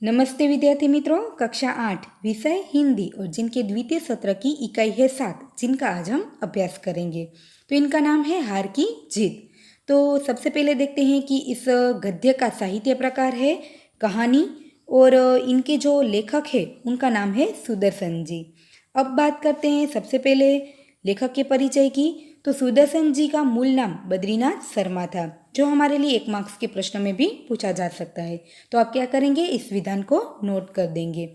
नमस्ते विद्यार्थी मित्रों, कक्षा 8 विषय हिंदी और जिनके द्वितीय सत्र की इकाई है 7, जिनका आज हम अभ्यास करेंगे। तो इनका नाम है हार की जीत। तो सबसे पहले देखते हैं कि इस गद्य का साहित्य प्रकार है कहानी और इनके जो लेखक है उनका नाम है सुदर्शन जी। अब बात करते हैं सबसे पहले लेखक के परिचय की। तो सुदर्शन जी का मूल नाम बद्रीनाथ शर्मा था, जो हमारे लिए 1 मार्क्स के प्रश्न में भी पूछा जा सकता है। तो आप क्या करेंगे, इस विधान को नोट कर देंगे।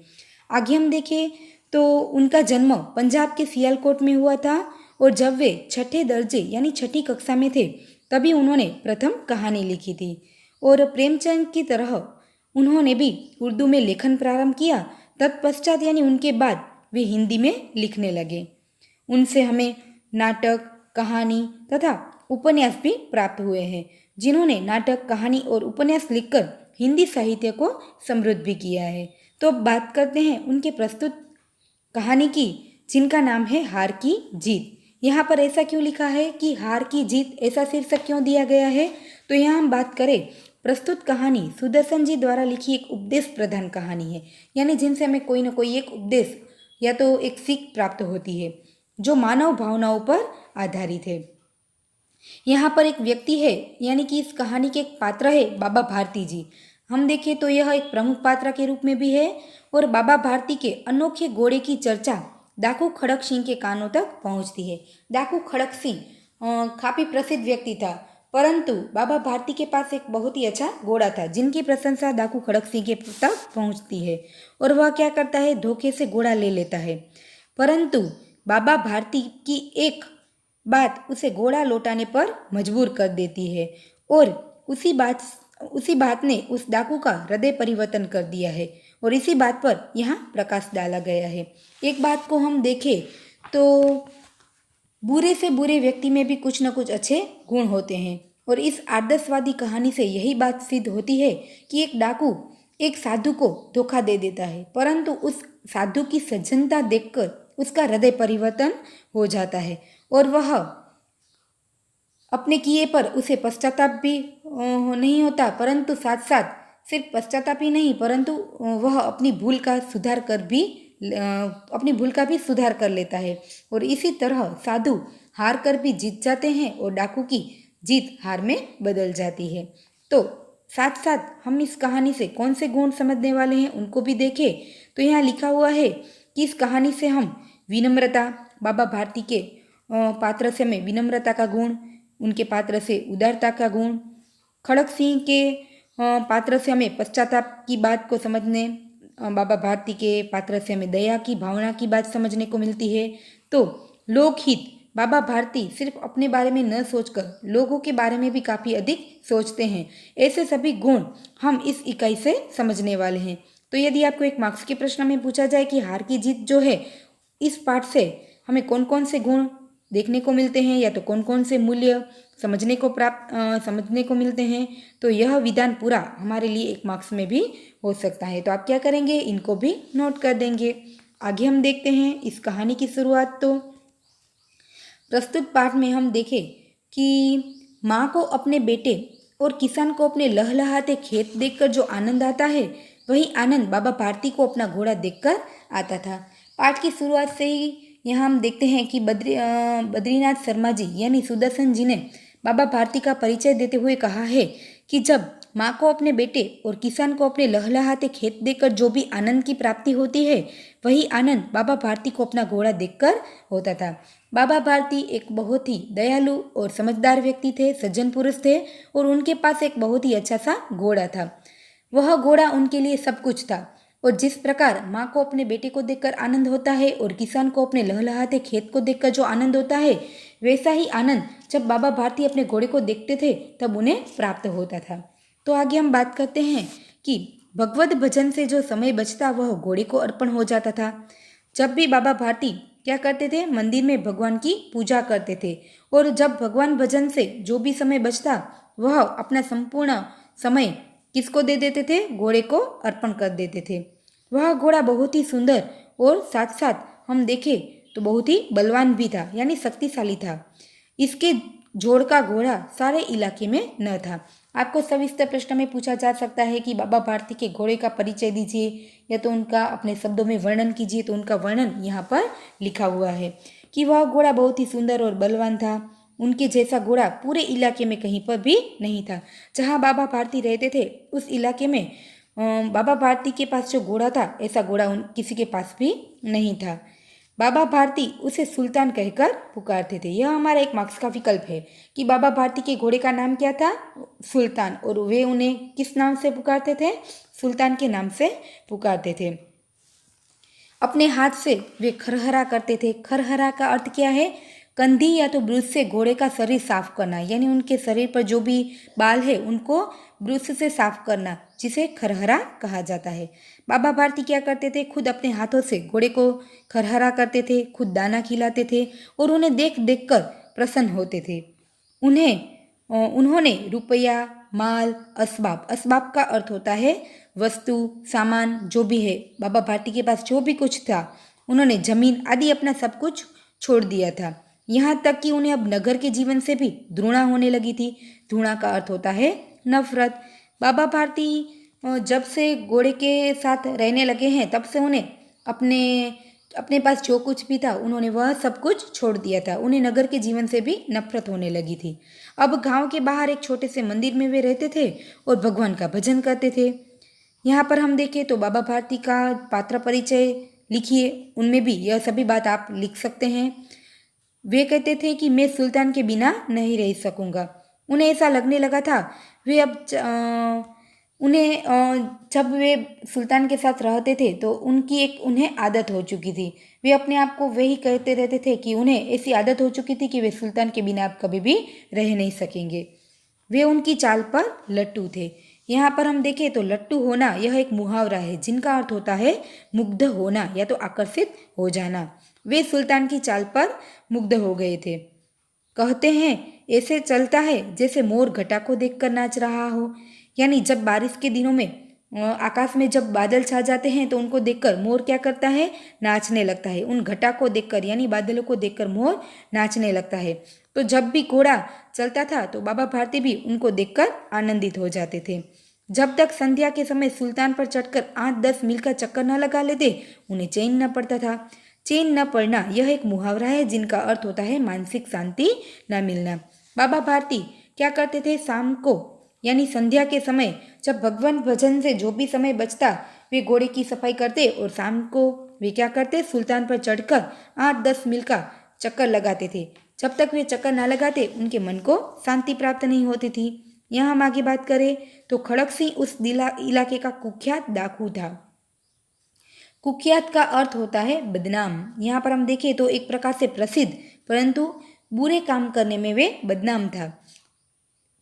आगे हम देखें तो उनका जन्म पंजाब के सियालकोट में हुआ था और जब वे 6ठे दर्जे यानी 6ठी कक्षा में थे तभी उन्होंने प्रथम कहानी लिखी थी। और प्रेमचंद की तरह उन्होंने भी उर्दू में लेखन प्रारंभ किया। तत्पश्चात यानी उनके बाद वे हिंदी में लिखने लगे। उनसे हमें नाटक, कहानी तथा उपन्यास भी प्राप्त हुए हैं, जिन्होंने नाटक, कहानी और उपन्यास लिखकर हिंदी साहित्य को समृद्ध भी किया है। तो अब बात करते हैं उनके प्रस्तुत कहानी की, जिनका नाम है हार की जीत। यहाँ पर ऐसा क्यों लिखा है कि हार की जीत, ऐसा शीर्षक क्यों दिया गया है? तो यहाँ हम बात करें, प्रस्तुत कहानी सुदर्शन जी द्वारा लिखी एक उपदेश प्रधान कहानी है, यानी जिनसे हमें कोई ना कोई एक उपदेश या तो एक सीख प्राप्त होती है, जो मानव भावनाओं पर आधारित है। यहाँ पर एक व्यक्ति है, यानी कि इस कहानी के एक पात्र है बाबा भारती जी। हम देखें तो यह एक प्रमुख पात्र के रूप में भी है। और बाबा भारती के अनोखे घोड़े की चर्चा डाकू खड़क सिंह के कानों तक पहुँचती है। डाकू खड़क सिंह काफ़ी प्रसिद्ध व्यक्ति था, परंतु बाबा भारती के पास एक बहुत ही अच्छा घोड़ा था, जिनकी प्रशंसा डाकू खड़क सिंह के तक पहुँचती है। और वह क्या करता है, धोखे से घोड़ा ले लेता है, परंतु बाबा भारती की एक बात उसे घोड़ा लौटाने पर मजबूर कर देती है। और उसी बात ने उस डाकू का हृदय परिवर्तन कर दिया है। और इसी बात पर यहाँ प्रकाश डाला गया है। एक बात को हम देखें तो बुरे से बुरे व्यक्ति में भी कुछ न कुछ अच्छे गुण होते हैं। और इस आदर्शवादी कहानी से यही बात सिद्ध होती है कि एक डाकू एक साधु को धोखा दे देता है, परंतु उस साधु की सज्जनता देखकर उसका हृदय परिवर्तन हो जाता है और वह अपने किए पर उसे पश्चाताप भी नहीं होता, परंतु साथ साथ सिर्फ पश्चाताप ही नहीं, परंतु वह अपनी भूल का भी सुधार कर लेता है। और इसी तरह साधु हार कर भी जीत जाते हैं और डाकू की जीत हार में बदल जाती है। तो साथ साथ हम इस कहानी से कौन से गुण समझने वाले हैं उनको भी देखें। तो यहाँ लिखा हुआ है कि इस कहानी से हम विनम्रता, बाबा भारती के पात्र से हमें विनम्रता का गुण, उनके पात्र से उदारता का गुण, खड़क सिंह के पात्र से हमें पश्चाताप की बात को समझने, बाबा भारती के पात्र से हमें दया की भावना की बात समझने को मिलती है। तो लोकहित, बाबा भारती सिर्फ अपने बारे में न सोचकर लोगों के बारे में भी काफ़ी अधिक सोचते हैं। ऐसे सभी गुण हम इस इकाई से समझने वाले हैं। तो यदि आपको 1 मार्क्स के प्रश्न में पूछा जाए कि हार की जीत जो है, इस पाठ से हमें कौन कौन से गुण देखने को मिलते हैं या तो कौन कौन से मूल्य समझने को मिलते हैं, तो यह विधान पूरा हमारे लिए 1 मार्क्स में भी हो सकता है। तो आप क्या करेंगे, इनको भी नोट कर देंगे। आगे हम देखते हैं इस कहानी की शुरुआत। तो प्रस्तुत पाठ में हम देखें कि माँ को अपने बेटे और किसान को अपने लहलहाते खेत देखकर जो आनंद आता है, वही आनंद बाबा भारती को अपना घोड़ा देखकर आता था। पाठ की शुरुआत से ही यहाँ हम देखते हैं कि बद्रीनाथ शर्मा जी यानी सुदर्शन जी ने बाबा भारती का परिचय देते हुए कहा है कि जब माँ को अपने बेटे और किसान को अपने लहलहाते खेत देखकर जो भी आनंद की प्राप्ति होती है, वही आनंद बाबा भारती को अपना घोड़ा देखकर होता था। बाबा भारती एक बहुत ही दयालु और समझदार व्यक्ति थे, सज्जन पुरुष थे और उनके पास एक बहुत ही अच्छा सा घोड़ा था। वह घोड़ा उनके लिए सब कुछ था। और जिस प्रकार माँ को अपने बेटे को देखकर आनंद होता है और किसान को अपने लहलहाते खेत को देखकर जो आनंद होता है, वैसा ही आनंद जब बाबा भारती अपने घोड़े को देखते थे तब उन्हें प्राप्त होता था। तो आगे हम बात करते हैं कि भगवत भजन से जो समय बचता वह घोड़े को अर्पण हो जाता था। जब भी बाबा भारती क्या करते थे, मंदिर में भगवान की पूजा करते थे और जब भगवान भजन से जो भी समय बचता वह अपना संपूर्ण समय किसको दे देते थे, घोड़े को अर्पण कर देते थे। वह घोड़ा बहुत ही सुंदर और साथ साथ हम देखें तो बहुत ही बलवान भी था, यानी शक्तिशाली था। इसके जोड़ का घोड़ा सारे इलाके में न था। आपको सविस्तर प्रश्न में पूछा जा सकता है कि बाबा भारती के घोड़े का परिचय दीजिए या तो उनका अपने शब्दों में वर्णन कीजिए। तो उनका वर्णन यहाँ पर लिखा हुआ है कि वह घोड़ा बहुत ही सुंदर और बलवान था। उनके जैसा घोड़ा पूरे इलाके में कहीं पर भी नहीं था। जहाँ बाबा भारती रहते थे उस इलाके में बाबा भारती के पास जो घोड़ा था ऐसा घोड़ा किसी के पास भी नहीं था। बाबा भारती उसे सुल्तान कहकर पुकारते थे। यह हमारा एक मार्क्स का विकल्प है कि बाबा भारती के घोड़े का नाम क्या था? सुल्तान। और वे उन्हें किस नाम से पुकारते थे? सुल्तान के नाम से पुकारते थे। अपने हाथ से वे खरहरा करते थे। खरहरा का अर्थ क्या है? कंधी या तो ब्रश से घोड़े का शरीर साफ करना, यानी उनके शरीर पर जो भी बाल है उनको ब्रश से साफ करना, जिसे खरहरा कहा जाता है। बाबा भारती क्या करते थे? खुद अपने हाथों से घोड़े को खरहरा करते थे, खुद दाना खिलाते थे और उन्हें देख देख कर प्रसन्न होते थे। उन्होंने रुपया, माल, असबाब, असबाब का अर्थ होता है वस्तु, सामान, जो भी है। बाबा भारती के पास जो भी कुछ था, उन्होंने जमीन आदि अपना सब कुछ छोड़ दिया था। यहाँ तक कि उन्हें अब नगर के जीवन से भी घृणा होने लगी थी। घृणा का अर्थ होता है नफरत। बाबा भारती जब से घोड़े के साथ रहने लगे हैं तब से उन्हें अपने अपने पास जो कुछ भी था उन्होंने वह सब कुछ छोड़ दिया था। उन्हें नगर के जीवन से भी नफरत होने लगी थी। अब गांव के बाहर एक छोटे से मंदिर में वे रहते थे और भगवान का भजन करते थे। यहाँ पर हम देखें तो बाबा भारती का पात्र परिचय लिखिए, उनमें भी यह सभी बात आप लिख सकते हैं। वे कहते थे कि मैं सुल्तान के बिना नहीं रह सकूंगा। उन्हें ऐसा लगने लगा था वे अब जब वे सुल्तान के साथ रहते थे तो उनकी एक उन्हें आदत हो चुकी थी। वे अपने आप को वही कहते रहते थे कि उन्हें ऐसी आदत हो चुकी थी कि वे सुल्तान के बिना अब कभी भी रह नहीं सकेंगे। वे उनकी चाल पर लट्टू थे। यहाँ पर हम देखें तो लट्टू होना यह एक मुहावरा है जिनका अर्थ होता है मुग्ध होना या तो आकर्षित हो जाना। वे सुल्तान की चाल पर मुग्ध हो गए थे। कहते हैं ऐसे चलता है जैसे मोर घटा को देखकर नाच रहा हो। यानी जब बारिश के दिनों में आकाश में जब बादल छा जाते हैं तो उनको देखकर मोर क्या करता है? नाचने लगता है। उन घटा को देखकर यानी बादलों को देखकर मोर नाचने लगता है। तो जब भी घोड़ा चलता था तो बाबा भारती भी उनको देखकर आनंदित हो जाते थे। जब तक संध्या के समय सुल्तान पर चढ़कर 8-10 मील का चक्कर न लगा लेते उन्हें चैन न पड़ता था। चैन न पड़ना यह एक मुहावरा है जिनका अर्थ होता है मानसिक शांति न मिलना। बाबा भारती क्या करते थे? शाम को यानी संध्या के समय जब भगवान भजन से जो भी समय बचता वे घोड़े की सफाई करते और शाम को वे क्या करते? सुल्तान पर चढ़कर 8-10 मील का चक्कर लगाते थे। जब तक वे चक्कर ना लगाते उनके मन को शांति प्राप्त नहीं होती थी। यहाँ हम आगे बात करें तो खड़क सिंह उस इलाके का कुख्यात डाकू था। कुख्यात का अर्थ होता है बदनाम। यहाँ पर हम देखें तो एक प्रकार से प्रसिद्ध, परंतु बुरे काम करने में वे बदनाम था।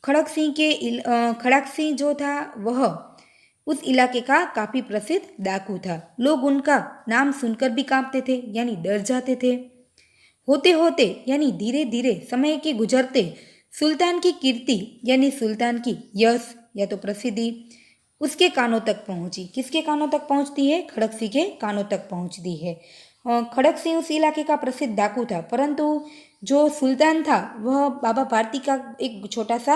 खड़क सिंह जो था वह उस इलाके का काफी प्रसिद्ध डाकू था। लोग उनका नाम सुनकर भी कांपते थे यानी डर जाते थे। होते होते यानी धीरे धीरे समय के गुजरते सुल्तान की कीर्ति यानी सुल्तान की यश या तो प्रसिद्धि उसके कानों तक पहुंची। किसके कानों तक पहुंचती है? खड़क सिंह के कानों तक पहुंचती है। खड़क सिंह उस इलाके का प्रसिद्ध डाकू था, परंतु जो सुल्तान था वह बाबा भारती का एक छोटा सा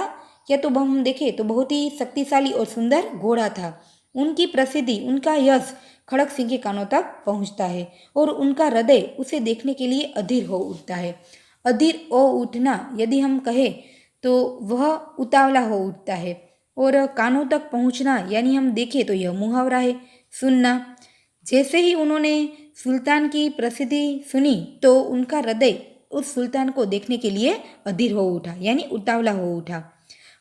या तो हम देखें तो बहुत ही शक्तिशाली और सुंदर घोड़ा था। उनकी प्रसिद्धि, उनका यश खड़क सिंह के कानों तक पहुंचता है और उनका हृदय उसे देखने के लिए अधीर हो उठता है। अधीर हो उठना यदि हम कहें तो वह उतावला हो उठता है। और कानों तक पहुंचना यानी हम देखें तो यह मुहावरा है सुनना। जैसे ही उन्होंने सुल्तान की प्रसिद्धि सुनी तो उनका हृदय उस सुल्तान को देखने के लिए अधीर हो उठा यानी उतावला हो उठा।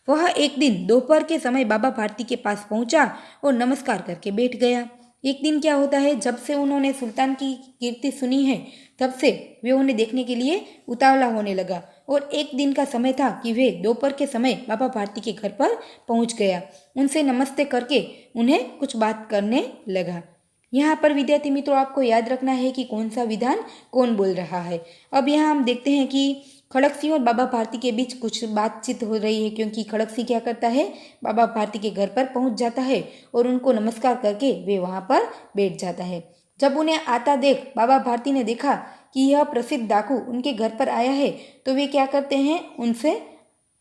वह एक दिन दोपहर के समय बाबा भारती के पास पहुंचा और नमस्कार करके बैठ गया। एक दिन क्या होता है, जब से उन्होंने सुल्तान की कीर्ति सुनी है तब से वे उन्हें देखने के लिए उतावला होने लगा। और एक दिन का समय था कि वे दोपहर के समय बाबा भारती के घर पर पहुंच गया। उनसे नमस्ते करके उन्हें कुछ बात करने लगा। यहाँ पर विद्यार्थी मित्रों आपको याद रखना है कि कौन सा विधान कौन बोल रहा है। अब यहाँ हम देखते हैं कि खड़क सिंह और बाबा भारती के बीच कुछ बातचीत हो रही है, क्योंकि खड़क सिंह क्या करता है, बाबा भारती के घर पर पहुंच जाता है और उनको नमस्कार करके वे वहां पर बैठ जाता है। जब उन्हें आता देख बाबा भारती ने देखा कि यह प्रसिद्ध डाकू उनके घर पर आया है तो वे क्या करते हैं, उनसे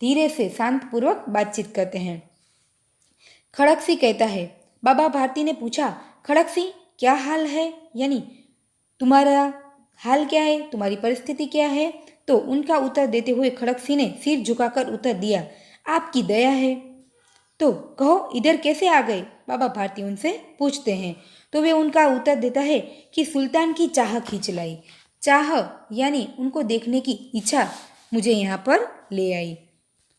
धीरे से शांतपूर्वक बातचीत करते हैं। खड़क सिंह कहता है। बाबा भारती ने पूछा, खड़क सिंह क्या हाल है, यानी तुम्हारा हाल क्या है, तुम्हारी परिस्थिति क्या है। तो उनका उत्तर देते हुए खड़क सिंह ने सिर झुकाकर उत्तर दिया, आपकी दया है। तो कहो इधर कैसे आ गए, बाबा भारती उनसे पूछते हैं। तो वे उनका उत्तर देता है कि सुल्तान की चाह खींच लाई। चाह यानी उनको देखने की इच्छा मुझे यहाँ पर ले आई।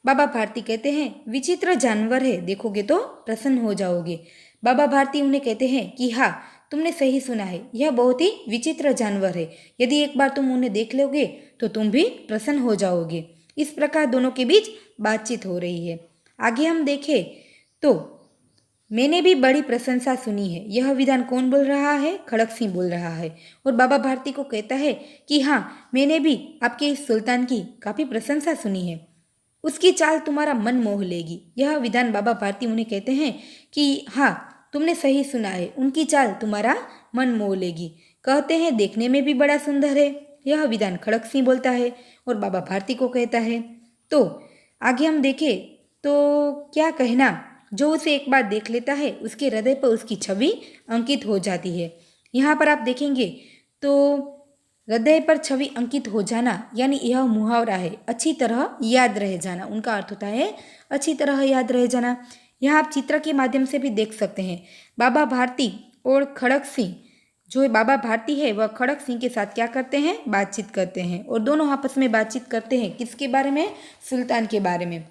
बाबा भारती कहते हैं, विचित्र जानवर है, देखोगे तो प्रसन्न हो जाओगे। बाबा भारती उन्हें कहते हैं कि हाँ, तुमने सही सुना है, यह बहुत ही विचित्र जानवर है। यदि एक बार तुम उन्हें देख लोगे तो तुम भी प्रसन्न हो जाओगे। इस प्रकार दोनों के बीच बातचीत हो रही है। आगे हम देखें तो मैंने भी बड़ी प्रशंसा सुनी है। यह विधान कौन बोल रहा है, खड़क सिंह बोल रहा है। और बाबा भारती को कहता है कि हाँ, मैंने भी आपके इस सुल्तान की काफ़ी प्रशंसा सुनी है। उसकी चाल तुम्हारा मन मोह लेगी। यह विधान बाबा भारती उन्हें कहते हैं कि हाँ, तुमने सही सुना है, उनकी चाल तुम्हारा मन मोह लेगी। कहते हैं देखने में भी बड़ा सुंदर है। यह विधान खड़क सिंह बोलता है और बाबा भारती को कहता है। तो आगे हम देखें तो क्या कहना, जो उसे एक बार देख लेता है उसके हृदय पर उसकी छवि अंकित हो जाती है। यहाँ पर आप देखेंगे तो हृदय पर छवि अंकित हो जाना यानी यह मुहावरा है, अच्छी तरह याद रह जाना। उनका अर्थ होता है अच्छी तरह याद रह जाना। यहाँ आप चित्र के माध्यम से भी देख सकते हैं। बाबा भारती और खड़क सिंह, जो बाबा भारती है वह खड़क सिंह के साथ क्या करते हैं, बातचीत करते हैं। और दोनों आपस में बातचीत करते हैं किसके बारे में, सुल्तान के बारे में।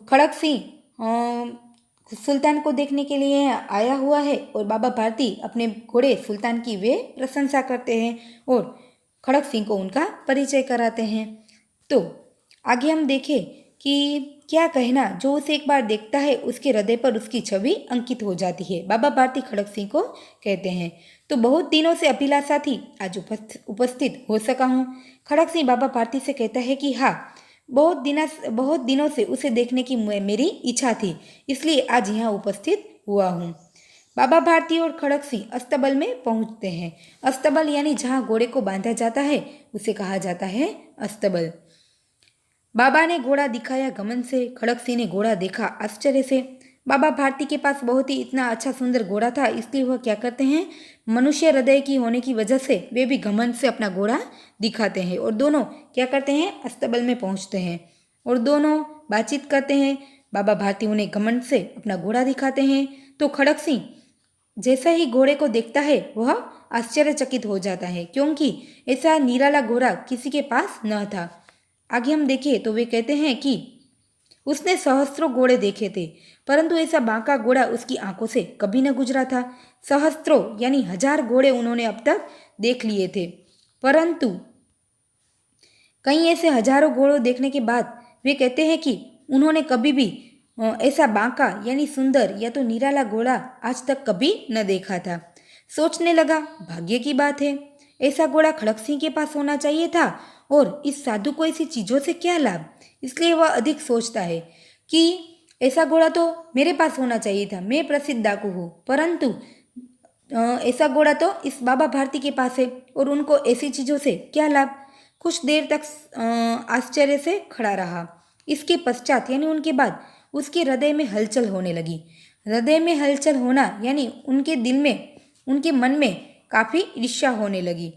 खड़क सिंह सुल्तान को देखने के लिए आया हुआ है और बाबा भारती अपने घोड़े सुल्तान की वे प्रशंसा करते हैं और खड़क सिंह को उनका परिचय कराते हैं। तो आगे हम देखें कि क्या कहना, जो उसे एक बार देखता है उसके हृदय पर उसकी छवि अंकित हो जाती है। बाबा भारती खड़क सिंह को कहते हैं। तो बहुत दिनों से अभिलाषा थी, आज उपस्थित हो सका हूँ। खड़क सिंह बाबा भारती से कहता है कि हाँ, बहुत दिनों से उसे देखने की मेरी इच्छा थी, इसलिए आज यहाँ उपस्थित हुआ हूँ। बाबा भारती और खड़क सिंह अस्तबल में पहुँचते हैं। अस्तबल यानी जहाँ घोड़े को बांधा जाता है उसे कहा जाता है अस्तबल। बाबा ने घोड़ा दिखाया घमंड से, खड़क सिंह ने घोड़ा देखा आश्चर्य से। बाबा भारती के पास बहुत ही इतना अच्छा सुंदर घोड़ा था, इसलिए वह क्या करते हैं, मनुष्य हृदय की होने की वजह से वे भी घमंड से अपना घोड़ा दिखाते हैं। और दोनों क्या करते हैं, अस्तबल में पहुंचते हैं और दोनों बातचीत करते हैं। बाबा भारती उन्हें घमंड से अपना घोड़ा दिखाते हैं। तो खड़क सिंह जैसा ही घोड़े को देखता है वह आश्चर्यचकित हो जाता है, क्योंकि ऐसा निराला घोड़ा किसी के पास न था। आगे हम देखें तो वे कहते हैं कि उसने सहस्त्रों घोड़े देखे थे, परंतु ऐसा बांका घोड़ा उसकी आंखों से कभी न गुजरा था। सहस्त्रों यानी 1000 घोड़े उन्होंने अब तक देख लिए थे, परंतु कई ऐसे हजारों घोड़ों देखने के बाद वे कहते हैं कि उन्होंने कभी भी ऐसा बांका यानी सुंदर या तो निराला घोड़ा आज तक कभी न देखा था। सोचने लगा, भाग्य की बात है, ऐसा घोड़ा खड़क सिंह के पास होना चाहिए था और इस साधु को ऐसी चीज़ों से क्या लाभ। इसलिए वह अधिक सोचता है कि ऐसा घोड़ा तो मेरे पास होना चाहिए था, मैं प्रसिद्ध डाकू हूँ, परंतु ऐसा घोड़ा तो इस बाबा भारती के पास है और उनको ऐसी चीज़ों से क्या लाभ। कुछ देर तक आश्चर्य से खड़ा रहा। इसके पश्चात यानी उनके बाद उसके हृदय में हलचल होने लगी। हृदय में हलचल होना यानी उनके दिल में, उनके मन में काफ़ी ईर्ष्या होने लगी।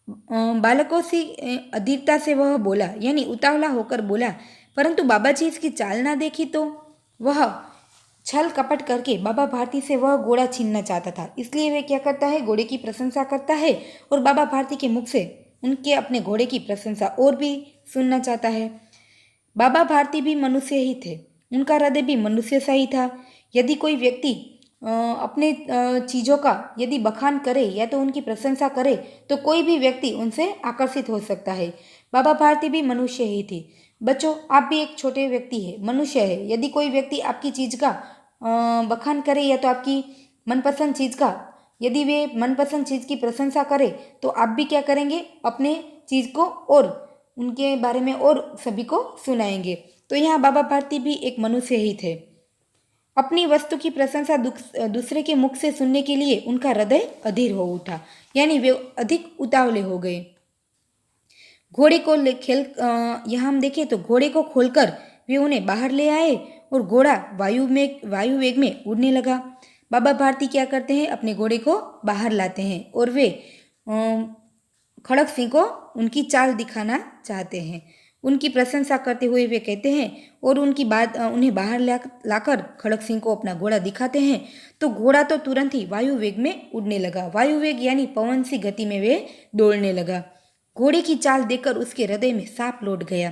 बालकों से अधीरता से वह बोला यानी उतावला होकर बोला, परंतु बाबा जी इसकी चाल ना देखी तो। वह छल कपट करके बाबा भारती से वह घोड़ा छीनना चाहता था, इसलिए वे क्या करता है, घोड़े की प्रशंसा करता है और बाबा भारती के मुख से उनके अपने घोड़े की प्रशंसा और भी सुनना चाहता है। बाबा भारती भी मनुष्य ही थे, उनका हृदय भी मनुष्य सा ही था। यदि कोई व्यक्ति अपने चीज़ों का यदि बखान करे या तो उनकी प्रशंसा करे तो कोई भी व्यक्ति उनसे आकर्षित हो सकता है। बाबा भारती भी मनुष्य ही थी। बच्चों, आप भी एक छोटे व्यक्ति है, मनुष्य है। यदि कोई व्यक्ति आपकी चीज़ का बखान करे या तो आपकी मनपसंद चीज़ का, यदि वे मनपसंद चीज़ की प्रशंसा करे तो आप भी क्या करेंगे, अपने चीज़ को और उनके बारे में और सभी को सुनाएंगे। तो यहाँ बाबा भारती भी एक मनुष्य ही थे। अपनी वस्तु की प्रशंसा दूसरे के मुख से सुनने के लिए उनका हृदय अधीर हो उठा, यानी वे अधिक उतावले हो गए। घोड़े को यहाँ हम देखें तो घोड़े को खोलकर वे उन्हें बाहर ले आए और घोड़ा वायु वेग में उड़ने लगा। बाबा भारती क्या करते हैं, अपने घोड़े को बाहर लाते हैं और वे खड़क सिंह को उनकी चाल दिखाना चाहते हैं। उनकी प्रशंसा करते हुए वे कहते हैं और उनकी बात उन्हें बाहर लाकर खड़क सिंह को अपना घोड़ा दिखाते हैं तो घोड़ा तो तुरंत ही वायु वेग में उड़ने लगा। वायु वेग यानी पवन सी गति में वे दौड़ने लगा। घोड़े की चाल देखकर उसके हृदय में सांप लौट गया।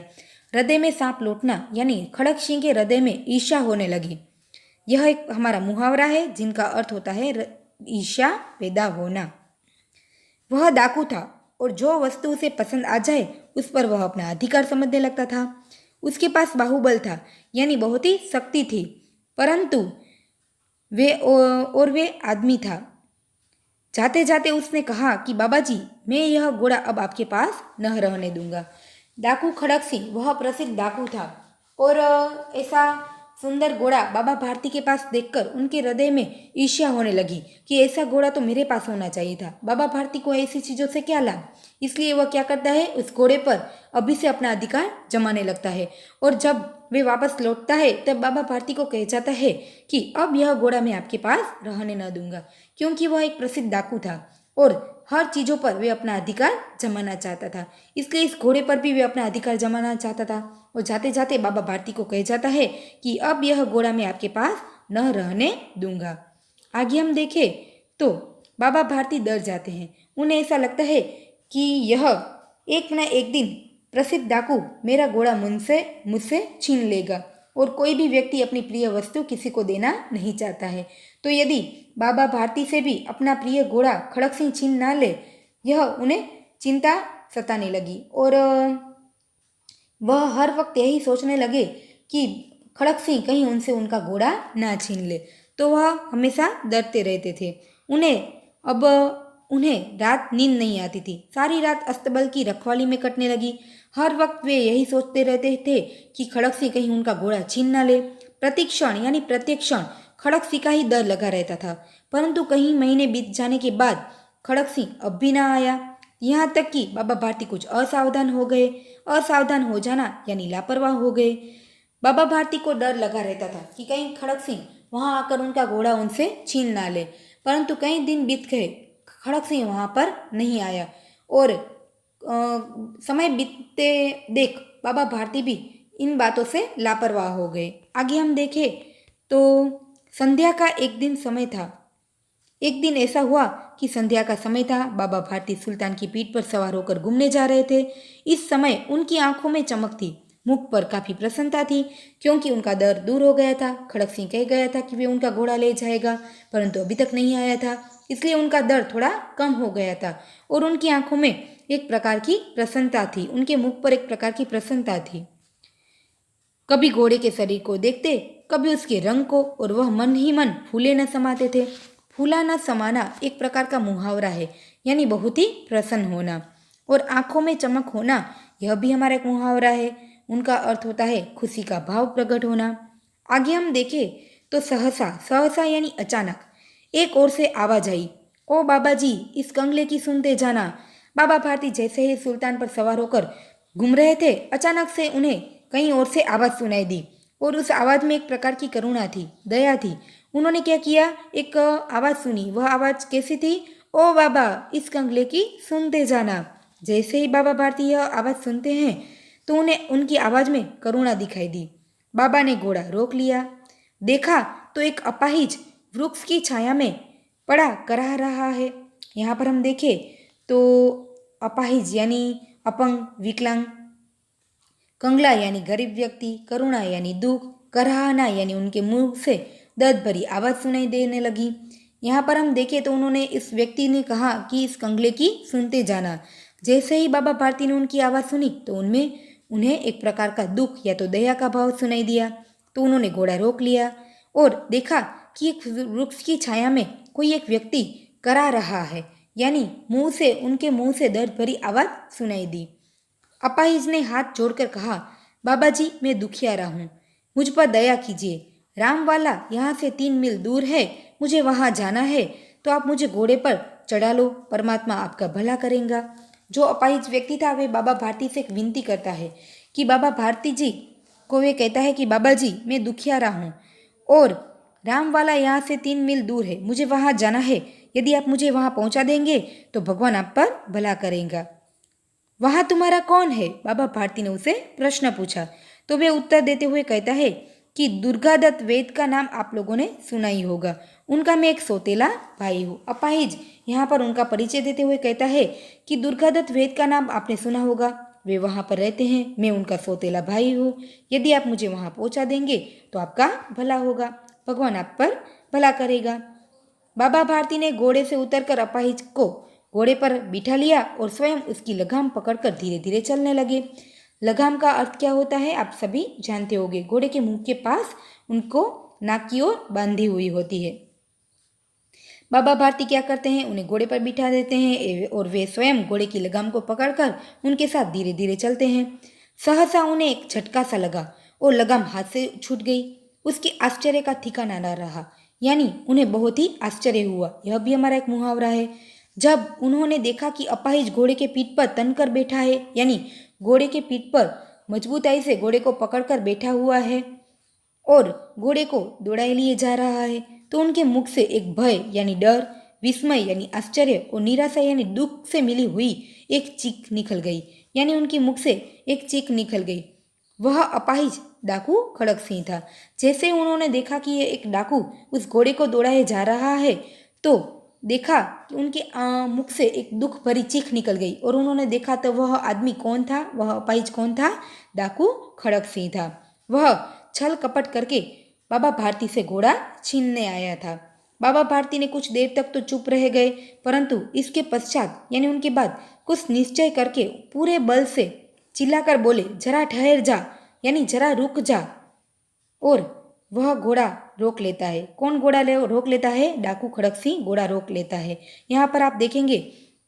हृदय में सांप लौटना यानी खड़क सिंह के हृदय में ईर्ष्या होने लगी। यह एक हमारा मुहावरा है जिनका अर्थ होता है ईर्ष्या पैदा होना। वह डाकू था और जो वस्तु उसे पसंद आ जाए उस पर वह अपना अधिकार समझने लगता था। उसके पास बाहुबल था यानी बहुत ही शक्ति थी, परंतु वे आदमी था। जाते जाते उसने कहा कि बाबा जी, मैं यह घोड़ा अब आपके पास न रहने दूंगा। डाकू खड़क सिंह वह प्रसिद्ध डाकू था और ऐसा सुंदर घोड़ा बाबा भारती के पास देखकर उनके हृदय में ईर्ष्या होने लगी कि ऐसा घोड़ा तो मेरे पास होना चाहिए था। बाबा भारती को ऐसी चीज़ों से क्या लाभ, इसलिए वह क्या करता है, उस घोड़े पर अभी से अपना अधिकार जमाने लगता है और जब वे वापस लौटता है तब बाबा भारती को कह जाता है कि अब यह घोड़ा मैं आपके पास रहने न दूंगा, क्योंकि वह एक प्रसिद्ध डाकू था और हर चीज़ों पर वे अपना अधिकार जमाना चाहता था। इसलिए इस घोड़े पर भी वे अपना अधिकार जमाना चाहता था और जाते जाते बाबा भारती को कह जाता है कि अब यह घोड़ा मैं आपके पास न रहने दूंगा। आगे हम देखें तो बाबा भारती डर जाते हैं। उन्हें ऐसा लगता है कि यह एक न एक दिन प्रसिद्ध डाकू मेरा घोड़ा मुझसे छीन लेगा और कोई भी व्यक्ति अपनी प्रिय वस्तु किसी को देना नहीं चाहता है। तो यदि बाबा भारती से भी अपना प्रिय घोड़ा खड़क सिंह छीन ना ले, यह उन्हें चिंता सताने लगी और वह हर वक्त यही सोचने लगे कि खड़क सिंह कहीं उनसे उनका घोड़ा ना छीन ले। तो वह हमेशा डरते रहते थे। उन्हें रात नींद नहीं आती थी। सारी रात अस्तबल की रखवाली में कटने लगी। हर वक्त वे यही सोचते रहते थे कि खड़क सिंह कहीं उनका घोड़ा छीन ना ले। प्रतिक्षण यानी प्रत्येक क्षण खड़क सिंह का ही डर लगा रहता था, परंतु कई महीने बीत जाने के बाद खड़क सिंह अब भी ना आया। यहाँ तक कि बाबा भारती कुछ असावधान हो गए। असावधान हो जाना यानी लापरवाह हो गए। बाबा भारती को डर लगा रहता था कि कहीं खड़क सिंह वहां आकर उनका घोड़ा उनसे छीन ना ले, परंतु कई दिन बीत गए, खड़क सिंह वहां पर नहीं आया और समय बीतते देख बाबा भारती भी इन बातों से लापरवाह हो गए। आगे हम देखें तो संध्या का एक दिन समय था। एक दिन ऐसा हुआ कि संध्या का समय था। बाबा भारती सुल्तान की पीठ पर सवार होकर घूमने जा रहे थे। इस समय उनकी आंखों में चमक थी, मुख पर काफी प्रसन्नता थी, क्योंकि उनका डर दूर हो गया था। खड़क सिंह कह गया था कि वे उनका घोड़ा ले जाएगा, परंतु अभी तक नहीं आया था, इसलिए उनका डर थोड़ा कम हो गया था और उनकी आंखों में एक प्रकार की प्रसन्नता थी, उनके मुख पर एक प्रकार की प्रसन्नता थी। कभी घोड़े के शरीर को देखते, कभी उसके रंग को, और वह मन ही मन फूले न समाते थे। फूला न समाना एक प्रकार का मुहावरा है, यानी बहुत ही प्रसन्न होना। और आंखों में चमक होना, यह भी हमारा एक मुहावरा है। उनका अर्थ होता है खुशी का भाव प्रकट होना। आगे हम देखें तो सहसा, सहसा यानी अचानक एक ओर से आवाज आई, ओ बाबा जी, इस कंगले की सुनते जाना। बाबा भारती जैसे ही सुल्तान पर सवार होकर घूम रहे थे, अचानक से उन्हें कहीं और से आवाज सुनाई दी और उस आवाज में एक प्रकार की करुणा थी, दया थी। उन्होंने क्या किया, एक आवाज सुनी। वह आवाज कैसी थी, ओ बाबा, इस कंगले की सुनते जाना। जैसे ही बाबा भारती यह आवाज सुनते हैं तो उन्हें उनकी आवाज में करुणा दिखाई दी। बाबा ने घोड़ा रोक लिया। देखा तो एक अपाहिज वृक्ष की छाया में पड़ा कराह रहा है। यहाँ पर हम देखें तो अपाहिज यानी अपंग, विकलांग, कंगला यानी गरीब व्यक्ति, करुणा यानी दुख, कराहना यानी उनके मुंह से दर्द भरी आवाज सुनाई देने लगी। यहाँ पर हम देखें तो उन्होंने, इस व्यक्ति ने कहा कि इस कंगले की सुनते जाना। जैसे ही बाबा भारती ने उनकी आवाज़ सुनी तो उन्हें एक प्रकार का दुख या तो दया का भाव सुनाई दिया। तो उन्होंने घोड़ा रोक लिया और देखा कि एक वृक्ष की छाया में कोई एक व्यक्ति करा रहा है, यानी उनके मुंह से दर्द भरी आवाज़ सुनाई दी। अपाहिज ने हाथ जोड़कर कहा, बाबा जी, मैं दुखियारा हूँ, मुझ पर दया कीजिए। रामवाला यहाँ से 3 मील दूर है, मुझे वहाँ जाना है, तो आप मुझे घोड़े पर चढ़ा लो, परमात्मा आपका भला करेगा। जो अपाहिज व्यक्ति था वे बाबा भारती से एक विनती करता है कि बाबा भारती जी, को वे कहता है कि बाबा जी मैं दुखियारा हूँ और रामवाला यहाँ से 3 मील दूर है, मुझे वहाँ जाना है। यदि आप मुझे वहाँ पहुँचा देंगे तो भगवान आप पर भला करेगा। वहाँ तुम्हारा कौन है? बाबा भारती ने उसे प्रश्न पूछा। तो वे उत्तर देते हुए कहता है कि दुर्गादत्त वेद का नाम आप लोगों ने सुना ही होगा। उनका मैं एक सौतेला भाई हूँ। अपाहिज यहाँ पर उनका परिचय देते हुए कहता है कि दुर्गादत्त वेद का नाम आपने सुना होगा, वे वहाँ पर रहते हैं, मैं उनका सौतेला भाई हूँ। यदि आप मुझे वहाँ पहुँचा देंगे तो आपका भला होगा, भगवान आप पर भला करेगा। बाबा भारती ने घोड़े से उतरकर अपाहिज को घोड़े पर बिठा लिया और स्वयं उसकी लगाम पकड़कर धीरे धीरे चलने लगे। लगाम का अर्थ क्या होता है आप सभी जानते होंगे। घोड़े के मुंह के पास उनको नाक की ओर बांधी हुई होती है। बाबा भारती क्या करते हैं, उन्हें घोड़े पर बिठा देते हैं और वे स्वयं घोड़े की लगाम को पकड़कर उनके साथ धीरे धीरे चलते हैं। सहसा उन्हें एक झटका सा लगा और लगाम हाथ से छूट गई। उसके आश्चर्य का ठिकाना न रहा, यानी उन्हें बहुत ही आश्चर्य हुआ। यह भी हमारा एक मुहावरा है। जब उन्होंने देखा कि अपाहिज घोड़े के पीठ पर तन कर बैठा है, यानी घोड़े के पीठ पर मजबूताई से घोड़े को पकड़कर बैठा हुआ है और घोड़े को दौड़ाए लिए जा रहा है, तो उनके मुख से एक भय यानी डर, विस्मय यानी आश्चर्य और निराशा यानी दुख से मिली हुई एक चीख निकल गई। यानी उनके मुख से एक चीख निकल गई। वह अपाहिज डाकू खड़क सिंह था। जैसे उन्होंने देखा कि ये एक डाकू उस घोड़े को दौड़ाए जा रहा है, तो देखा कि उनके मुख से एक दुख भरी चीख निकल गई और उन्होंने देखा तो वह आदमी कौन था, वह अपाहिज कौन था? डाकू खड़क सिंह था। वह छल कपट करके बाबा भारती से घोड़ा छीनने आया था। बाबा भारती ने कुछ देर तक तो चुप रह गए, परंतु इसके पश्चात यानी उनके बाद कुछ निश्चय करके पूरे बल से चिल्लाकर बोले, जरा ठहर जा, यानी जरा रुक जा। और वह घोड़ा रोक लेता है। कौन घोड़ा रोक लेता है? डाकू खड़क सिंह घोड़ा रोक लेता है। यहाँ पर आप देखेंगे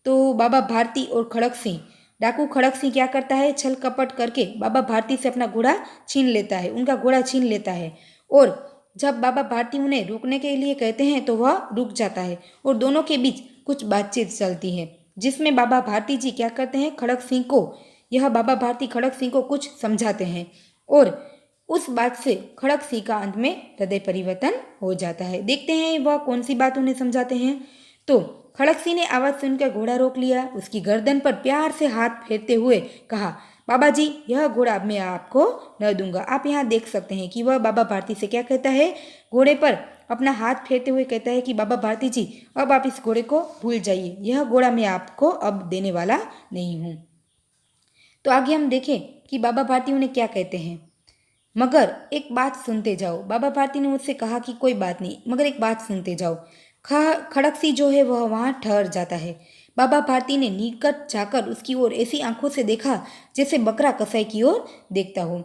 तो बाबा भारती और खड़क सिंह, डाकू खड़क सिंह क्या करता है, छल कपट करके बाबा भारती से अपना घोड़ा छीन लेता है, उनका घोड़ा छीन लेता है। और जब बाबा भारती उन्हें रुकने के लिए कहते हैं तो वह रुक जाता है और दोनों के बीच कुछ बातचीत चलती है, जिसमें बाबा भारती जी क्या करते हैं, खड़क सिंह को, यह बाबा भारती खड़क सिंह को कुछ समझाते हैं और उस बात से खड़क सिंह का अंत में हृदय परिवर्तन हो जाता है। देखते हैं वह कौन सी बात उन्हें समझाते हैं। तो खड़क सिंह ने आवाज सुनकर घोड़ा रोक लिया, उसकी गर्दन पर प्यार से हाथ फेरते हुए कहा, बाबा जी यह घोड़ा अब मैं आपको न दूंगा। आप यहाँ देख सकते हैं कि वह बाबा भारती से क्या कहता है, घोड़े पर अपना हाथ फेरते हुए कहता है कि बाबा भारती जी अब आप इस घोड़े को भूल जाइए, यह घोड़ा मैं आपको अब देने वाला नहीं हूँ। तो आगे हम देखें कि बाबा भारती उन्हें क्या कहते हैं। मगर एक बात सुनते जाओ। बाबा भारती ने मुझसे कहा कि कोई बात नहीं, मगर एक बात सुनते जाओ। खड़क सिंह जो है वह वहाँ ठहर जाता है। बाबा भारती ने निकट जाकर उसकी ओर ऐसी आंखों से देखा जैसे बकरा कसाई की ओर देखता हो।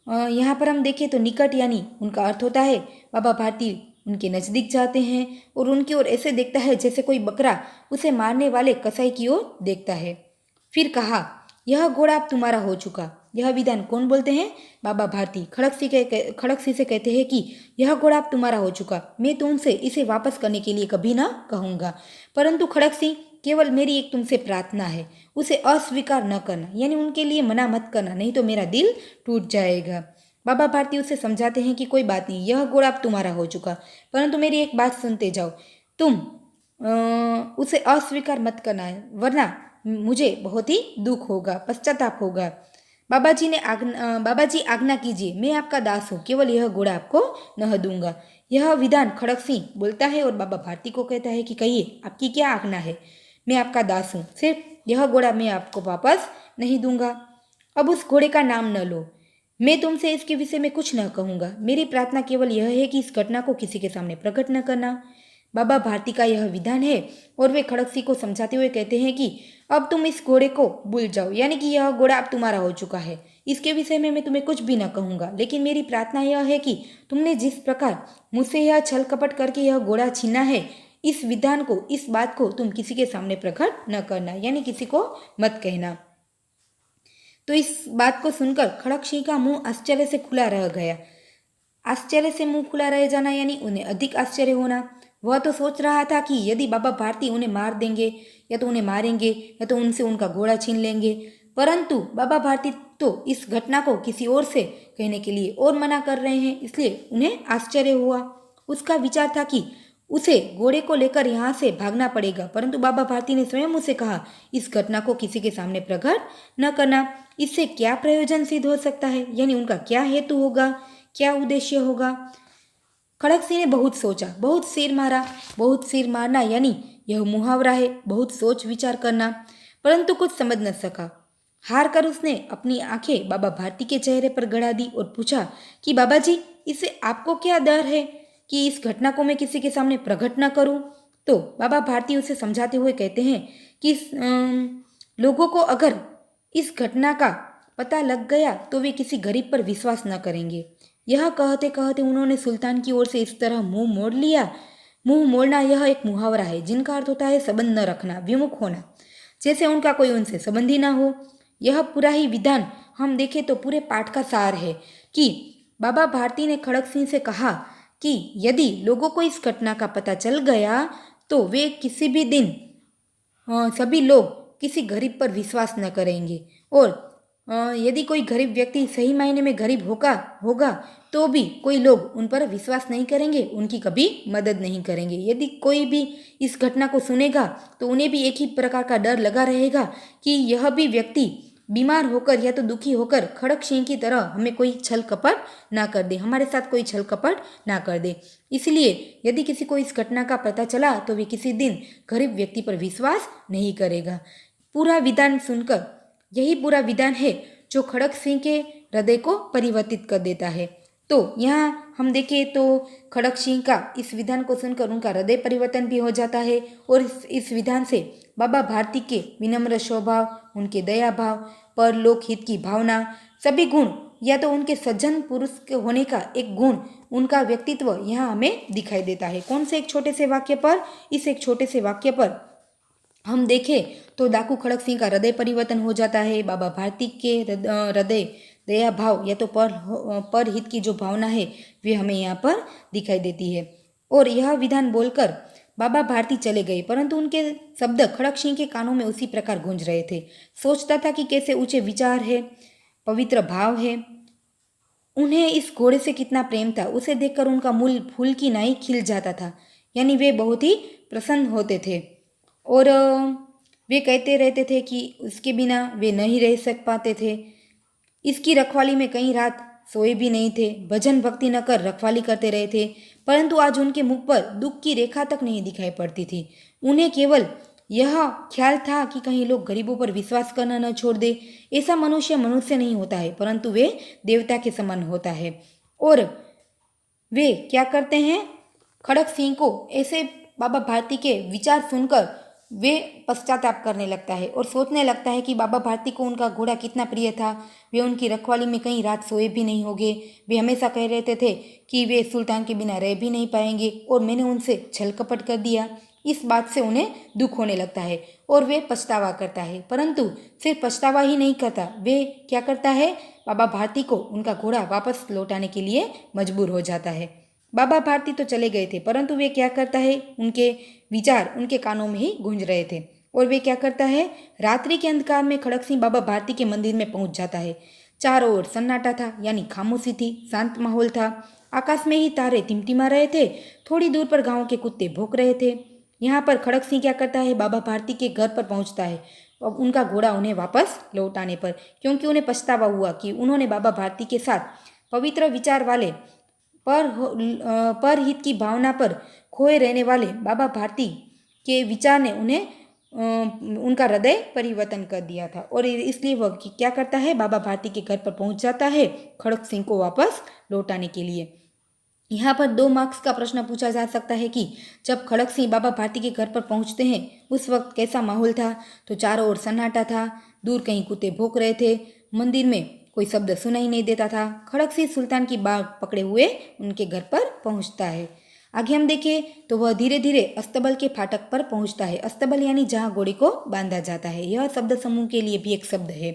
यहाँ पर हम देखें तो निकट यानी उनका अर्थ होता है बाबा भारती उनके नज़दीक जाते हैं और उनकी ओर ऐसे देखता है जैसे कोई बकरा उसे मारने वाले कसाई की ओर देखता है। फिर कहा, यह घोड़ा अब तुम्हारा हो चुका। यह विधान कौन बोलते हैं? बाबा भारती खड़क सिंह से कहते हैं कि यह घोड़ा अब तुम्हारा हो चुका, मैं तुमसे इसे वापस करने के लिए कभी ना कहूँगा, परंतु खड़क सिंह केवल मेरी एक तुमसे प्रार्थना है, उसे अस्वीकार न करना, यानी उनके लिए मना मत करना, नहीं तो मेरा दिल टूट जाएगा। बाबा भारती उसे समझाते हैं कि कोई बात नहीं, यह घोड़ा अब तुम्हारा हो चुका, परंतु मेरी एक बात सुनते जाओ, तुम उसे अस्वीकार मत करना है, वरना मुझे बहुत ही दुख होगा, पश्चाताप होगा। बाबा जी आज्ञा कीजिए, मैं आपका दास हूँ, केवल यह घोड़ा आपको न दूंगा। यह विधान खड़क सिंह बोलता है और बाबा भारती को कहता है कि कहिए आपकी क्या आज्ञा है। मैं आपका दास हूँ, सिर्फ यह घोड़ा मैं आपको वापस नहीं दूंगा। अब उस घोड़े का नाम न लो, मैं तुमसे इसके विषय में कुछ न कहूँगा। मेरी प्रार्थना केवल यह है कि इस घटना को किसी के सामने प्रकट न करना। बाबा भारती का यह विधान है और वे खड़क सिंह को समझाते हुए कहते हैं कि अब तुम इस घोड़े को भूल जाओ, यानी कि यह घोड़ा अब तुम्हारा हो चुका है। इसके विषय में मैं तुम्हें कुछ भी न कहूँगा, लेकिन मेरी प्रार्थना यह है कि तुमने जिस प्रकार मुझसे यह छल कपट करके यह घोड़ा छीना है, इस विधान को, इस बात को तुम किसी के सामने प्रकट न करना, यानी किसी को मत कहना। तो इस बात को सुनकर खड़क सिंह का मुंह आश्चर्य से खुला रह गया। आश्चर्य से मुंह खुला रह जाना यानी उन्हें अधिक आश्चर्य होना। वह तो सोच रहा था कि यदि बाबा भारती उन्हें मार देंगे, या तो उन्हें मारेंगे, या तो उनसे उनका घोड़ा छीन लेंगे, परंतु बाबा भारती तो इस घटना को किसी और से कहने के लिए और मना कर रहे हैं, इसलिए उन्हें आश्चर्य हुआ। उसका विचार था कि उसे घोड़े को लेकर यहाँ से भागना पड़ेगा, परंतु बाबा भारती ने स्वयं उसे कहा, इस घटना को किसी के सामने प्रकट न करना। इससे क्या प्रयोजन सिद्ध हो सकता है, यानी उनका क्या हेतु होगा, क्या उद्देश्य होगा। खड़क सिंह ने बहुत सोचा, बहुत सिर मारा। बहुत सिर मारना यानी यह मुहावरा है, बहुत सोच विचार करना, परंतु कुछ समझ न सका। हार कर उसने अपनी आंखें बाबा भारती के चेहरे पर गड़ा दी और पूछा कि बाबा जी, इससे आपको क्या डर है कि इस घटना को मैं किसी के सामने प्रकट न करूं? तो बाबा भारती उसे समझाते हुए कहते हैं कि लोगों को अगर इस घटना का पता लग गया तो वे किसी गरीब पर विश्वास न करेंगे। यह कहते कहते उन्होंने सुल्तान की ओर से इस तरह मुंह मोड़ लिया। मुंह मोड़ना यह एक मुहावरा है जिनका अर्थ होता है संबंध न रखना, विमुख होना, जैसे उनका कोई उनसे संबंधी ना हो। यह पूरा ही विधान हम देखें तो पूरे पाठ का सार है कि बाबा भारती ने खड़क सिंह से कहा कि यदि लोगों को इस घटना का पता चल गया तो वे किसी भी दिन सभी लोग किसी गरीब पर विश्वास न करेंगे, और यदि कोई गरीब व्यक्ति सही मायने में गरीब होगा होगा तो भी कोई लोग उन पर विश्वास नहीं करेंगे, उनकी कभी मदद नहीं करेंगे। यदि कोई भी इस घटना को सुनेगा तो उन्हें भी एक ही प्रकार का डर लगा रहेगा कि यह भी व्यक्ति बीमार होकर या तो दुखी होकर खड़क सिंह की तरह हमें कोई छल कपट ना कर दे, हमारे साथ कोई छल कपट ना कर दे। इसलिए यदि किसी को इस घटना का पता चला तो वे किसी दिन गरीब व्यक्ति पर विश्वास नहीं करेगा। पूरा विधान सुनकर यही पूरा विधान है जो खड़क सिंह के हृदय को परिवर्तित कर देता है। तो यहाँ हम देखें तो खड़क सिंह का इस विधान को सुनकर उनका हृदय परिवर्तन भी हो जाता है, और इस विधान से बाबा भारती के विनम्र स्वभाव, उनके दया भाव, परलोक हित की भावना, सभी गुण या तो उनके सज्जन पुरुष के होने का एक गुण, उनका व्यक्तित्व यहाँ हमें दिखाई देता है। कौन से एक छोटे से वाक्य पर, इस एक छोटे से वाक्य पर हम देखें तो डाकू खड़क सिंह का हृदय परिवर्तन हो जाता है। बाबा भारती के हृदय दया भाव या तो पर हित की जो भावना है वे हमें यहाँ पर दिखाई देती है। और यह विधान बोलकर बाबा भारती चले गए, परंतु उनके शब्द खड़क सिंह के कानों में उसी प्रकार गूंज रहे थे। सोचता था कि कैसे ऊंचे विचार है, पवित्र भाव है, उन्हें इस घोड़े से कितना प्रेम था। उसे देखकर उनका मूल फूल की नाई खिल जाता था, यानी वे बहुत ही प्रसन्न होते थे। और वे कहते रहते थे कि उसके बिना वे नहीं रह सक पाते थे। इसकी रखवाली में कई रात सोए भी नहीं थे, भजन भक्ति न कर रखवाली करते रहे थे, परंतु आज उनके मुख पर दुख की रेखा तक नहीं दिखाई पड़ती थी। उन्हें केवल यह ख्याल था कि कहीं लोग गरीबों पर विश्वास करना न छोड़ दे। ऐसा मनुष्य मनुष्य नहीं होता है, परंतु वे देवता के समान होता है। और वे क्या करते हैं, खड़क सिंह को ऐसे बाबा भारती के विचार सुनकर वे पश्चाताप करने लगता है और सोचने लगता है कि बाबा भारती को उनका घोड़ा कितना प्रिय था। वे उनकी रखवाली में कहीं रात सोए भी नहीं होंगे। वे हमेशा कह रहते थे कि वे सुल्तान के बिना रह भी नहीं पाएंगे, और मैंने उनसे छल कपट कर दिया। इस बात से उन्हें दुख होने लगता है और वे पछतावा करता है, परंतु सिर्फ पछतावा ही नहीं करता, वे क्या करता है, बाबा भारती को उनका घोड़ा वापस लौटाने के लिए मजबूर हो जाता है। बाबा भारती तो चले गए थे, परंतु वे क्या करता है, उनके विचार उनके कानों में ही गूंज रहे थे। और वे क्या करता है, रात्रि के अंधकार में खड़क सिंह बाबा भारती के मंदिर में पहुंच जाता है। चारों ओर सन्नाटा था, यानी खामोशी थी, शांत माहौल था। आकाश में ही तारे टिमटिमा रहे थे। थोड़ी दूर पर गांव के कुत्ते भौंक रहे थे। यहाँ पर खड़क सिंह क्या करता है, बाबा भारती के घर पर पहुंचता है, अब उनका घोड़ा उन्हें वापस लौटाने पर, क्योंकि उन्हें पछतावा हुआ कि उन्होंने बाबा भारती के साथ पवित्र विचार वाले पर हित की भावना पर खोए रहने वाले बाबा भारती के विचार ने उन्हें उनका हृदय परिवर्तन कर दिया था। और इसलिए वह क्या करता है, बाबा भारती के घर पर पहुंच जाता है खड़क सिंह को वापस लौटाने के लिए। यहाँ पर 2 मार्क्स का प्रश्न पूछा जा सकता है कि जब खड़क सिंह बाबा भारती के घर पर पहुँचते हैं उस वक्त कैसा माहौल था। तो चारों ओर सन्नाटा था, दूर कहीं कुत्ते भौंक रहे थे, मंदिर में कोई शब्द सुनाई नहीं देता था। खड़क सिंह सुल्तान की बाग पकड़े हुए उनके घर पर पहुँचता है। आगे हम देखें तो वह धीरे धीरे अस्तबल के फाटक पर पहुँचता है। अस्तबल यानी जहाँ घोड़े को बांधा जाता है। यह शब्द समूह के लिए भी एक शब्द है।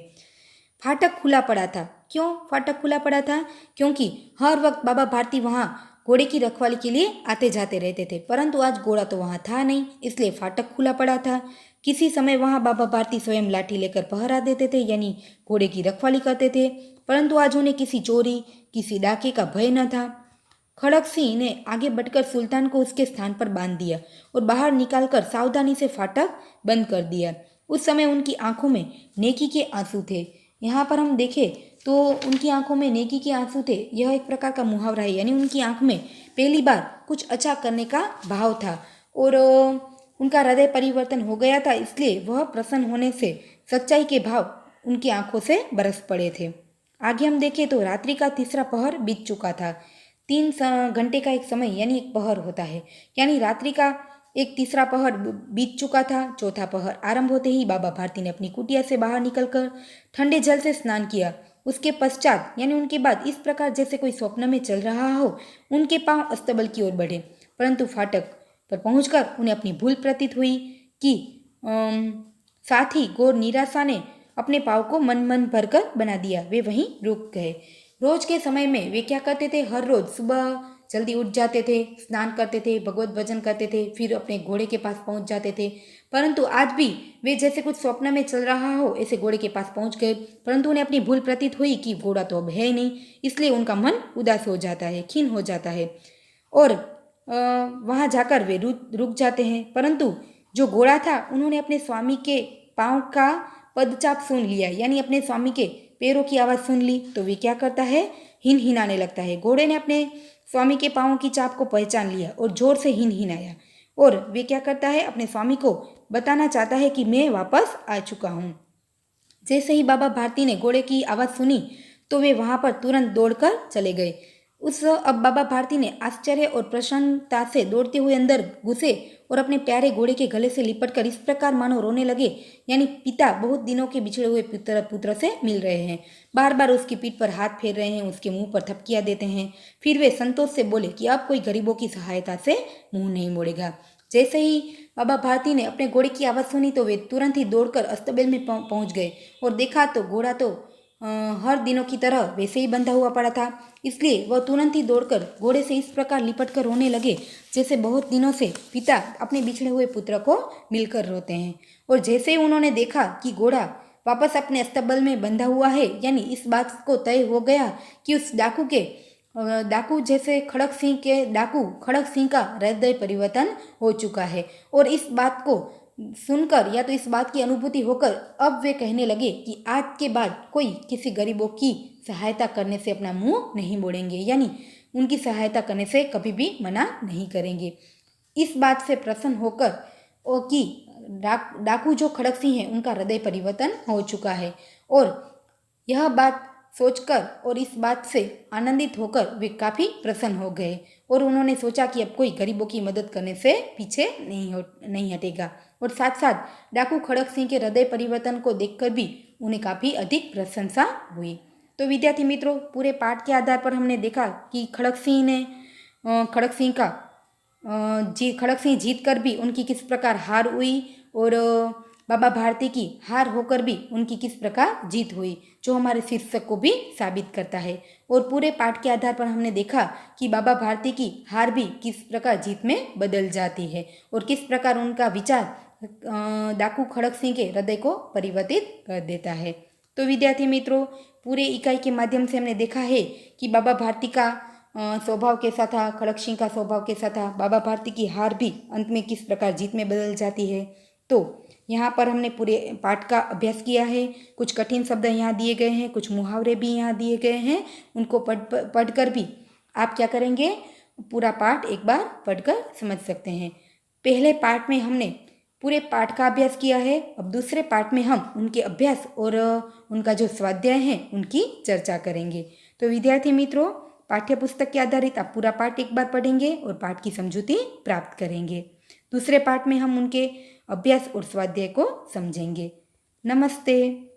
फाटक खुला पड़ा था। क्यों फाटक खुला पड़ा था? क्योंकि हर वक्त बाबा भारती वहाँ घोड़े की रखवाली के लिए आते जाते रहते थे, परंतु आज घोड़ा तो वहाँ था नहीं, इसलिए फाटक खुला पड़ा था। किसी समय वहाँ बाबा भारती स्वयं लाठी लेकर पहरा देते थे, यानी घोड़े की रखवाली करते थे, परंतु आज उन्हें किसी चोरी, किसी डाके का भय न था। खड़क सिंह ने आगे बढ़कर सुल्तान को उसके स्थान पर बांध दिया और बाहर निकालकर सावधानी से फाटक बंद कर दिया। उस समय उनकी आंखों में नेकी के आंसू थे। यहाँ पर हम देखें तो उनकी आंखों में नेकी के आंसू थे। यह एक प्रकार का मुहावरा है, यानी उनकी आंख में पहली बार कुछ अच्छा करने का भाव था और उनका हृदय परिवर्तन हो गया था, इसलिए वह प्रसन्न होने से सच्चाई के भाव उनकी आंखों से बरस पड़े थे। आगे हम देखें तो रात्रि का तीसरा पहर बीत चुका था। 3 घंटे का एक समय यानी एक पहर होता है, यानी रात्रि का एक तीसरा पहर बीत चुका था। चौथा पहर आरंभ होते ही बाबा भारती ने अपनी कुटिया से बाहर निकलकर ठंडे जल से स्नान किया। उसके पश्चात यानी उनके बाद इस प्रकार जैसे कोई स्वप्न में चल रहा हो, उनके पांव अस्तबल की ओर बढ़े, परंतु फाटक पर पहुंचकर उन्हें अपनी भूल प्रतीत हुई कि साथ ही घोर निराशा ने अपने पाँव को मन मन भरकर बना दिया। वे वहीं रुक गए। रोज के समय में वे क्या करते थे, हर रोज सुबह जल्दी उठ जाते थे, स्नान करते थे, भगवत भजन करते थे, फिर अपने घोड़े के पास पहुंच जाते थे। परंतु आज भी वे जैसे कुछ स्वप्न में चल रहा हो ऐसे घोड़े के पास पहुंच गए, परंतु उन्हें अपनी भूल प्रतीत हुई कि घोड़ा तो अब है ही नहीं, इसलिए उनका मन उदास हो जाता है, खीन हो जाता है और वहाँ जाकर वे रुक जाते हैं। परंतु जो घोड़ा था उन्होंने अपने स्वामी के पाँव का पदचाप सुन लिया, यानी अपने स्वामी के पैरों की आवाज़ सुन ली, तो वे क्या करता है, हिन हिनाने लगता है। घोड़े ने अपने स्वामी के पाँव की चाप को पहचान लिया और जोर से हिन हिनाया और वे क्या करता है, अपने स्वामी को बताना चाहता है कि मैं वापस आ चुका हूँ। जैसे ही बाबा भारती ने घोड़े की आवाज़ सुनी तो वे वहाँ पर तुरंत दौड़कर चले गए। अब बाबा भारती ने आश्चर्य और प्रसन्नता से दौड़ते हुए अंदर घुसे और अपने प्यारे घोड़े के गले से लिपटकर इस प्रकार मानो रोने लगे, यानी पिता बहुत दिनों के बिछड़े हुए पुत्र से मिल रहे हैं। बार बार उसकी पीठ पर हाथ फेर रहे हैं, उसके मुंह पर थपकियां देते हैं। फिर वे संतोष से बोले कि अब कोई गरीबों की सहायता से मुंह नहीं मोड़ेगा। जैसे ही बाबा भारती ने अपने घोड़े की आवाज़ सुनी तो वे तुरंत ही दौड़कर अस्तबल में पहुंच गए और देखा तो घोड़ा तो हर दिनों की तरह वैसे ही बंधा हुआ पड़ा था। इसलिए वह तुरंत ही दौड़कर घोड़े से इस प्रकार लिपट कर रोने लगे जैसे बहुत दिनों से पिता अपने बिछड़े हुए पुत्र को मिलकर रोते हैं। और जैसे ही उन्होंने देखा कि घोड़ा वापस अपने अस्तबल में बंधा हुआ है, यानी इस बात को तय हो गया कि उस डाकू जैसे खड़क सिंह का हृदय परिवर्तन हो चुका है। और इस बात को सुनकर या तो इस बात की अनुभूति होकर अब वे कहने लगे कि आज के बाद कोई किसी गरीबों की सहायता करने से अपना मुंह नहीं मोड़ेंगे, यानी उनकी सहायता करने से कभी भी मना नहीं करेंगे। इस बात से प्रसन्न होकर कि डाकू जो खड़क सिंह है उनका हृदय परिवर्तन हो चुका है, और यह बात सोचकर और इस बात से आनंदित होकर वे काफ़ी प्रसन्न हो गए और उन्होंने सोचा कि अब कोई गरीबों की मदद करने से पीछे नहीं हटेगा। और साथ साथ डाकू खड़क सिंह के हृदय परिवर्तन को देखकर भी उन्हें काफ़ी अधिक प्रशंसा हुई। तो विद्यार्थी मित्रों, पूरे पाठ के आधार पर हमने देखा कि खड़क सिंह जीत कर भी उनकी किस प्रकार हार हुई और बाबा भारती की हार होकर भी उनकी किस प्रकार जीत हुई, जो हमारे शीर्षक को भी साबित करता है। और पूरे पाठ के आधार पर हमने देखा कि बाबा भारती की हार भी किस प्रकार जीत में बदल जाती है और किस प्रकार उनका विचार डाकू खड़क सिंह के हृदय को परिवर्तित कर देता है। तो विद्यार्थी मित्रों, पूरे इकाई के माध्यम से हमने देखा है कि बाबा भारती का स्वभाव कैसा था, खड़क सिंह का स्वभाव कैसा था, बाबा भारती की हार भी अंत में किस प्रकार जीत में बदल जाती है। तो यहाँ पर हमने पूरे पाठ का अभ्यास किया है। कुछ कठिन शब्द यहाँ दिए गए हैं, कुछ मुहावरे भी यहाँ दिए गए हैं। उनको पढ़कर भी आप क्या करेंगे, पूरा पाठ एक बार पढ़कर समझ सकते हैं। पहले पाठ में हमने पूरे पाठ का अभ्यास किया है। अब दूसरे पाठ में हम उनके अभ्यास और उनका जो स्वाध्याय है उनकी चर्चा करेंगे। तो विद्यार्थी मित्रों, पाठ्य पुस्तक के आधारित आप पूरा पाठ एक बार पढ़ेंगे और पाठ की समझूती प्राप्त करेंगे। दूसरे पाठ में हम उनके अभ्यास और स्वाध्याय को समझेंगे। नमस्ते।